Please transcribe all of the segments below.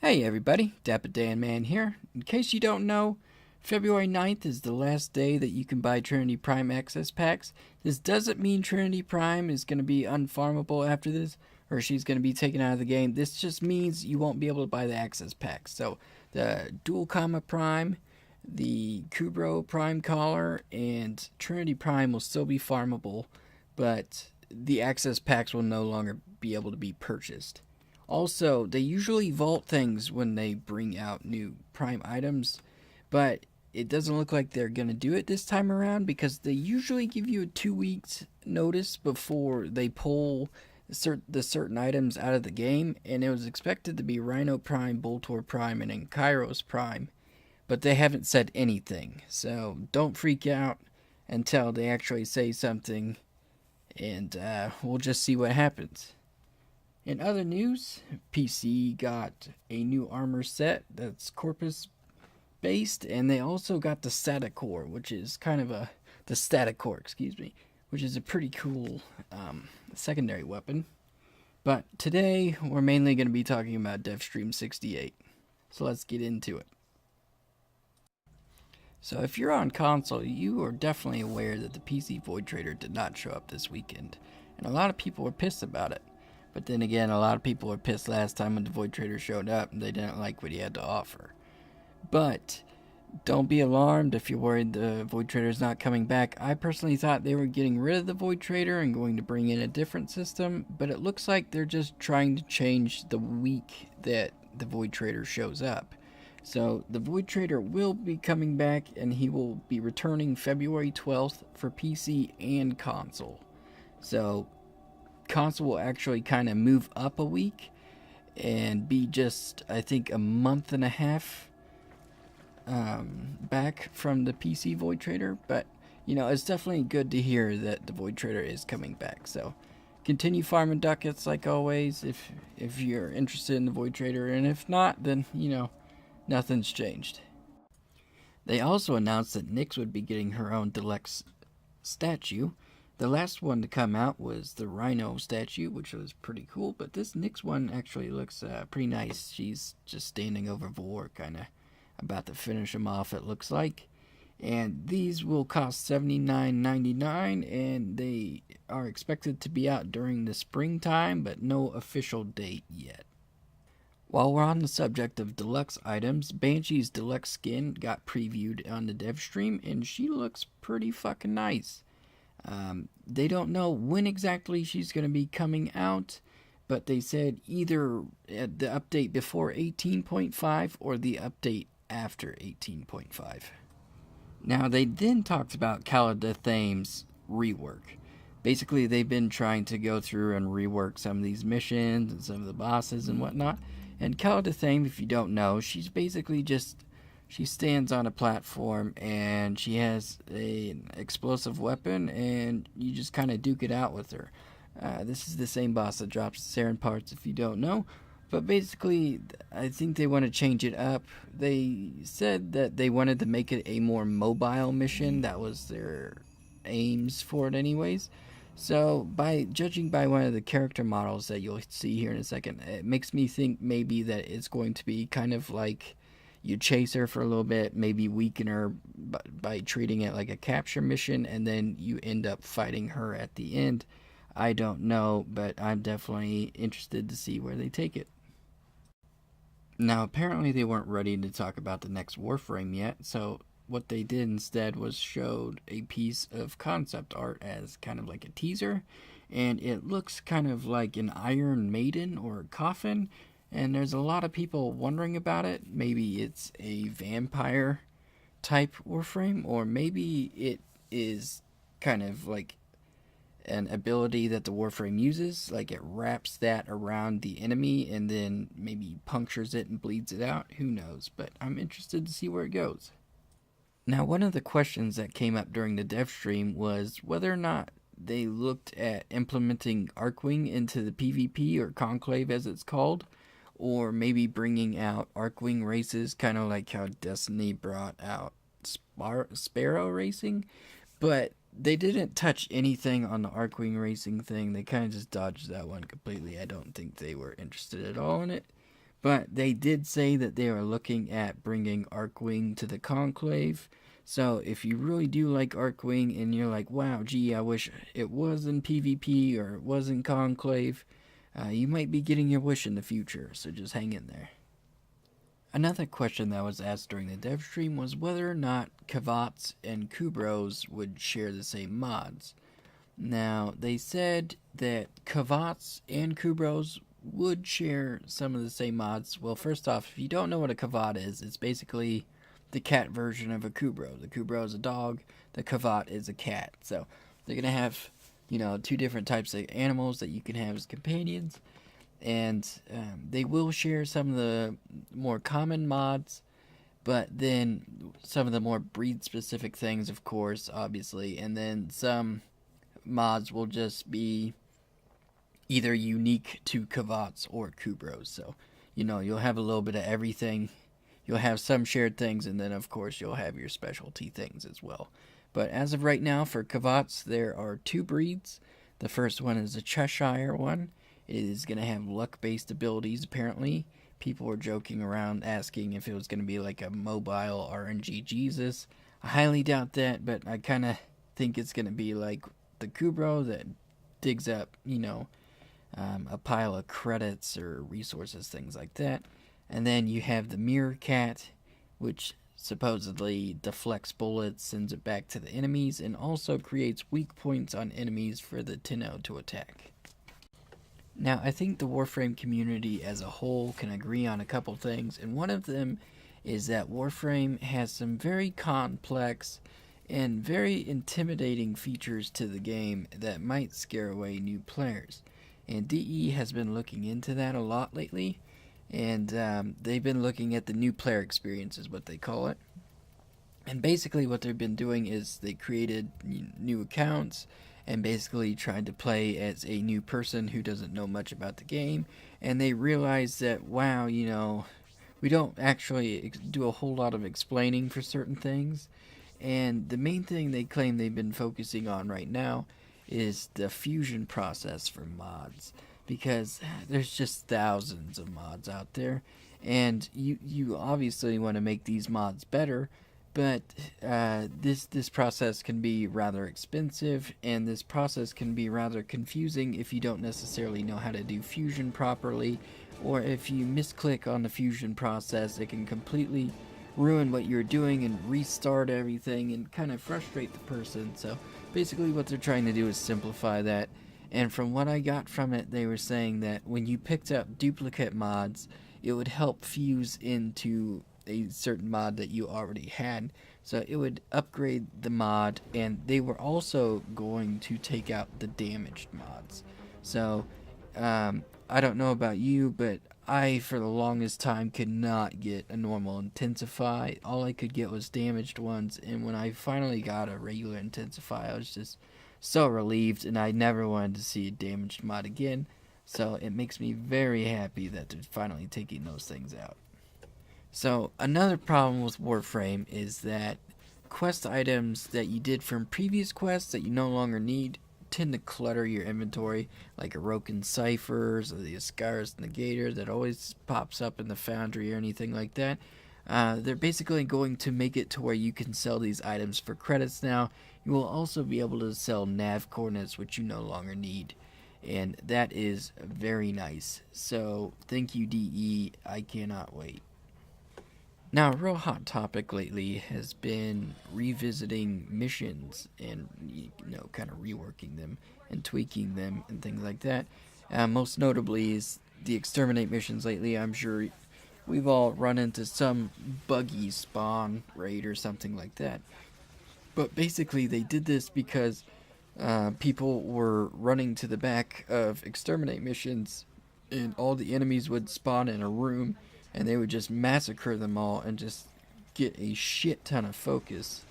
Hey everybody, Dapper Dan Man here. In case you don't know, February 9th is the last day that you can buy Trinity Prime access packs. This doesn't mean Trinity Prime is going to be unfarmable after this, or she's going to be taken out of the game. This just means you won't be able to buy the access packs. So, the Dual Comma Prime, the Coop Bros Prime Collar, and Trinity Prime will still be farmable, but the access packs will no longer be able to be purchased. Also, they usually vault things when they bring out new Prime items, but it doesn't look like they're going to do it this time around because they usually give you a 2 weeks notice before they pull the certain items out of the game, and it was expected to be Rhino Prime, Boltor Prime, and then Kairos Prime, but they haven't said anything, so don't freak out until they actually say something, and we'll just see what happens. In other news, PC got a new armor set that's Corpus based, and they also got the Statacore, which is kind of the Statacore, which is a pretty cool secondary weapon. But today, we're mainly going to be talking about Devstream 68. So let's get into it. So if you're on console, you are definitely aware that the PC Void Trader did not show up this weekend, and a lot of people were pissed about it. But then again, a lot of people were pissed last time when the Void Trader showed up and they didn't like what he had to offer. But don't be alarmed if you're worried the Void Trader is not coming back. I personally thought they were getting rid of the Void Trader and going to bring in a different system, but it looks like they're just trying to change the week that the Void Trader shows up. So the Void Trader will be coming back, and he will be returning February 12th for PC and console. So console will actually kind of move up a week and be just, I think, a month and a half back from the PC Void Trader. But, you know, it's definitely good to hear that the Void Trader is coming back. So continue farming ducats like always if you're interested in the Void Trader. And if not, then, you know, nothing's changed. They also announced that Nyx would be getting her own Deluxe Statue. The last one to come out was the Rhino statue, which was pretty cool, but this Nyx one actually looks pretty nice. She's just standing over Vor, kind of about to finish him off, it looks like. And these will cost $79.99, and they are expected to be out during the springtime, but no official date yet. While we're on the subject of deluxe items, Banshee's deluxe skin got previewed on the Devstream, and she looks pretty fucking nice. They don't know when exactly she's going to be coming out, but they said either at the update before 18.5 or the update after 18.5. Now, they then talked about Kaladathame's rework. Basically, they've been trying to go through and rework some of these missions and some of the bosses and whatnot. And Kaladathame, if you don't know, she's basically just, she stands on a platform and she has an explosive weapon and you just kind of duke it out with her. This is the same boss that drops the sarin parts if you don't know. But basically, I think they want to change it up. They said that they wanted to make it a more mobile mission. That was their aims for it anyways. So, by judging by one of the character models that you'll see here in a second, it makes me think maybe that it's going to be kind of like you chase her for a little bit, maybe weaken her by treating it like a capture mission, and then you end up fighting her at the end. I don't know, but I'm definitely interested to see where they take it. Now, apparently they weren't ready to talk about the next Warframe yet, so what they did instead was showed a piece of concept art as kind of like a teaser, and it looks kind of like an Iron Maiden or a coffin, and there's a lot of people wondering about it. Maybe it's a vampire type Warframe, or maybe it is kind of like an ability that the Warframe uses, like it wraps that around the enemy and then maybe punctures it and bleeds it out. Who knows, but I'm interested to see where it goes. Now, one of the questions that came up during the dev stream was whether or not they looked at implementing Arcwing into the PvP, or Conclave as it's called, or maybe bringing out Arcwing races, kind of like how Destiny brought out Sparrow Racing, but they didn't touch anything on the Arcwing Racing thing. They kind of just dodged that one completely. I don't think they were interested at all in it. But they did say that they are looking at bringing Arcwing to the Conclave. So if you really do like Arcwing and you're like, wow, gee, I wish it was in PvP or it was in Conclave, you might be getting your wish in the future, so just hang in there. Another question that was asked during the dev stream was whether or not Kavats and Coop Bros would share the same mods. Now, they said that Kavats and Coop Bros would share some of the same mods. Well, first off, if you don't know what a Kavat is, it's basically the cat version of a Coop Bro. The Coop Bro is a dog, the Kavat is a cat. So, they're going to have, two different types of animals that you can have as companions. And they will share some of the more common mods, but then some of the more breed-specific things, of course, obviously. And then some mods will just be either unique to Kavats or Coop Bros. So, you'll have a little bit of everything. You'll have some shared things, and then, of course, you'll have your specialty things as well. But as of right now, for Kavats, there are 2 breeds. The first one is a Cheshire one. It is going to have luck-based abilities, apparently. People were joking around asking if it was going to be like a mobile RNG Jesus. I highly doubt that, but I kind of think it's going to be like the Coop Bro that digs up, a pile of credits or resources, things like that. And then you have the Mirror Cat, which supposedly deflects bullets, sends it back to the enemies, and also creates weak points on enemies for the Tenno to attack. Now, I think the Warframe community as a whole can agree on a couple things, and one of them is that Warframe has some very complex and very intimidating features to the game that might scare away new players. And DE has been looking into that a lot lately, and they've been looking at the new player experience is what they call it. And basically what they've been doing is they created new accounts and basically tried to play as a new person who doesn't know much about the game, and they realized that, wow, we don't actually do a whole lot of explaining for certain things, and the main thing they claim they've been focusing on right now is the fusion process for mods, because there's just thousands of mods out there, and you obviously want to make these mods better, but this process can be rather expensive, and this process can be rather confusing if you don't necessarily know how to do fusion properly, or if you misclick on the fusion process, it can completely ruin what you're doing and restart everything and kind of frustrate the person. So basically what they're trying to do is simplify that, and from what I got from it, they were saying that when you picked up duplicate mods, it would help fuse into a certain mod that you already had, so it would upgrade the mod, and they were also going to take out the damaged mods. So I don't know about you, but I for the longest time could not get a normal intensify. All I could get was damaged ones, and when I finally got a regular intensify, I was just so relieved, and I never wanted to see a damaged mod again. So it makes me very happy that they're finally taking those things out. So another problem with Warframe is that quest items that you did from previous quests that you no longer need tend to clutter your inventory, like Aroken Ciphers or the Ascaris Negator that always pops up in the Foundry or anything like that. They're basically going to make it to where you can sell these items for credits now. You will also be able to sell nav coordinates, which you no longer need, and that is very nice. So thank you, DE. I cannot wait. Now, a real hot topic lately has been revisiting missions and, kind of reworking them and tweaking them and things like that. Most notably is the exterminate missions lately. I'm sure we've all run into some buggy spawn raid or something like that. But basically, they did this because people were running to the back of exterminate missions, and all the enemies would spawn in a room, and they would just massacre them all and just get a shit ton of focus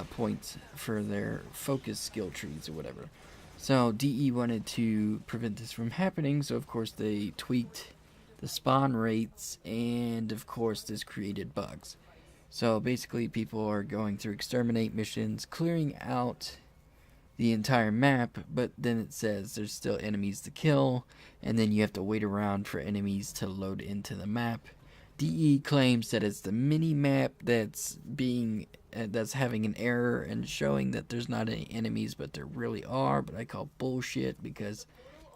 points for their focus skill trees or whatever. So DE wanted to prevent this from happening, so of course they tweaked the spawn rates, and of course this created bugs. So basically people are going through exterminate missions, clearing out the entire map, but then it says there's still enemies to kill, and then you have to wait around for enemies to load into the map. DE claims that it's the mini map that's having an error and showing that there's not any enemies, but there really are. But I call bullshit, because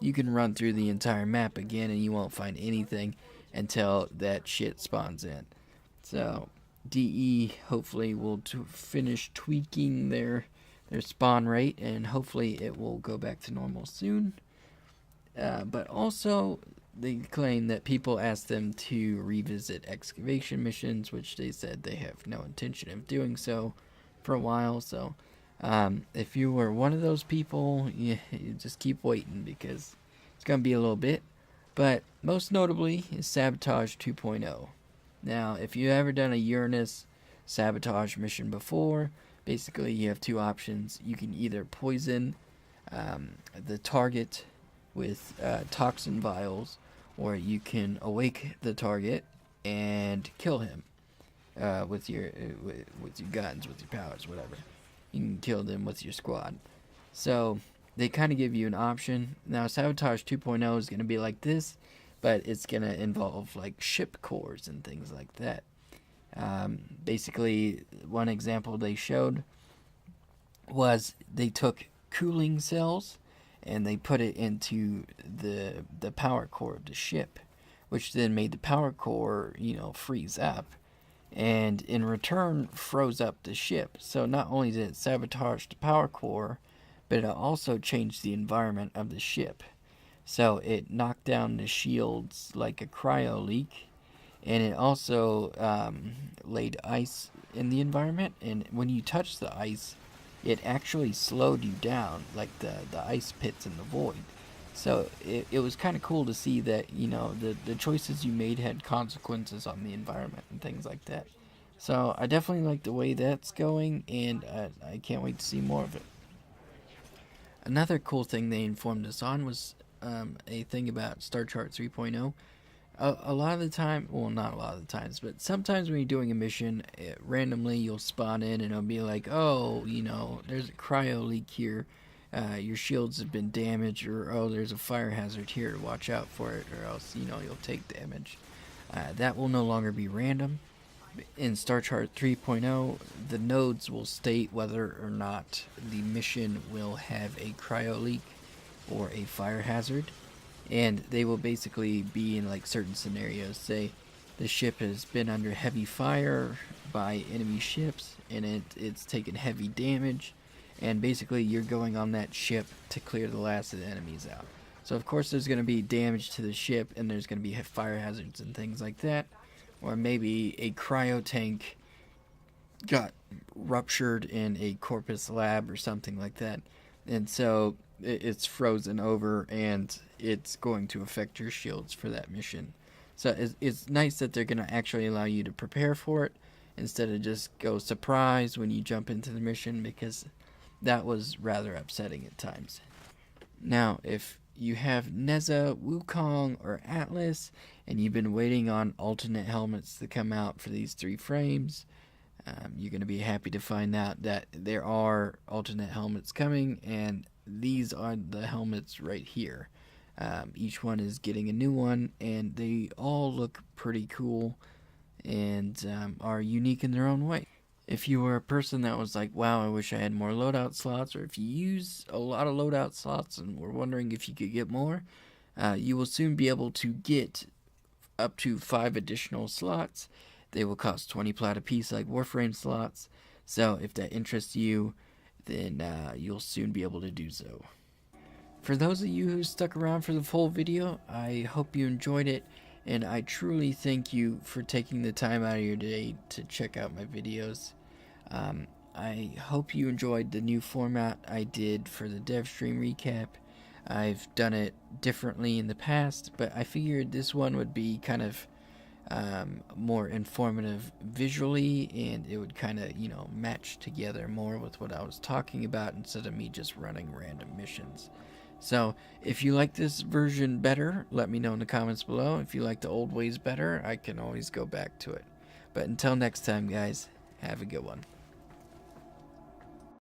you can run through the entire map again and you won't find anything until that shit spawns in. So DE hopefully will finish tweaking their spawn rate, and hopefully it will go back to normal soon. But also, they claim that people asked them to revisit excavation missions, which they said they have no intention of doing so for a while. So if you were one of those people, you just keep waiting, because it's going to be a little bit. But most notably is Sabotage 2.0. Now, if you've ever done a Uranus sabotage mission before, basically you have two options. You can either poison the target with toxin vials, or you can awake the target and kill him with your guns, with your powers, whatever. You can kill them with your squad. So they kind of give you an option. Now, Sabotage 2.0 is going to be like this, but it's going to involve like ship cores and things like that. Basically, one example they showed was they took cooling cells and they put it into the power core of the ship, which then made the power core, freeze up, and in return froze up the ship. So not only did it sabotage the power core, but it also changed the environment of the ship. So it knocked down the shields like a cryo leak, and it also laid ice in the environment, and when you touch the ice, it actually slowed you down, like the ice pits in the void. So it was kind of cool to see that, the choices you made had consequences on the environment and things like that. So I definitely like the way that's going, and I can't wait to see more of it. Another cool thing they informed us on was a thing about Star Chart 3.0. A lot of the time, well, not a lot of the times, but sometimes when you're doing a mission, randomly you'll spawn in and it'll be like, oh, there's a cryo leak here, your shields have been damaged, or oh, there's a fire hazard here, watch out for it, or else, you'll take damage. That will no longer be random. In Star Chart 3.0, the nodes will state whether or not the mission will have a cryo leak or a fire hazard. And they will basically be in like certain scenarios. Say the ship has been under heavy fire by enemy ships, and it's taken heavy damage, and basically you're going on that ship to clear the last of the enemies out. So of course there's going to be damage to the ship, and there's going to be fire hazards and things like that. Or maybe a cryo tank got ruptured in a corpus lab or something like that, and so it's frozen over, and it's going to affect your shields for that mission. So it's nice that they're going to actually allow you to prepare for it instead of just go surprise when you jump into the mission, because that was rather upsetting at times. Now, if you have Neza, Wukong, or Atlas, and you've been waiting on alternate helmets to come out for these 3 frames, you're going to be happy to find out that there are alternate helmets coming, and these are the helmets right here. Each one is getting a new one, and they all look pretty cool and are unique in their own way. If you were a person that was like, wow, I wish I had more loadout slots, or if you use a lot of loadout slots and were wondering if you could get more, you will soon be able to get up to 5 additional slots. They will cost 20 plat a piece, like Warframe slots. So if that interests you, then you'll soon be able to do so. For those of you who stuck around for the full video, I hope you enjoyed it, and I truly thank you for taking the time out of your day to check out my videos. I hope you enjoyed the new format I did for the Devstream recap. I've done it differently in the past, but I figured this one would be kind of more informative visually, and it would kind of, match together more with what I was talking about instead of me just running random missions. So if you like this version better, let me know in the comments below. If you like the old ways better, I can always go back to it. But until next time, guys, have a good one.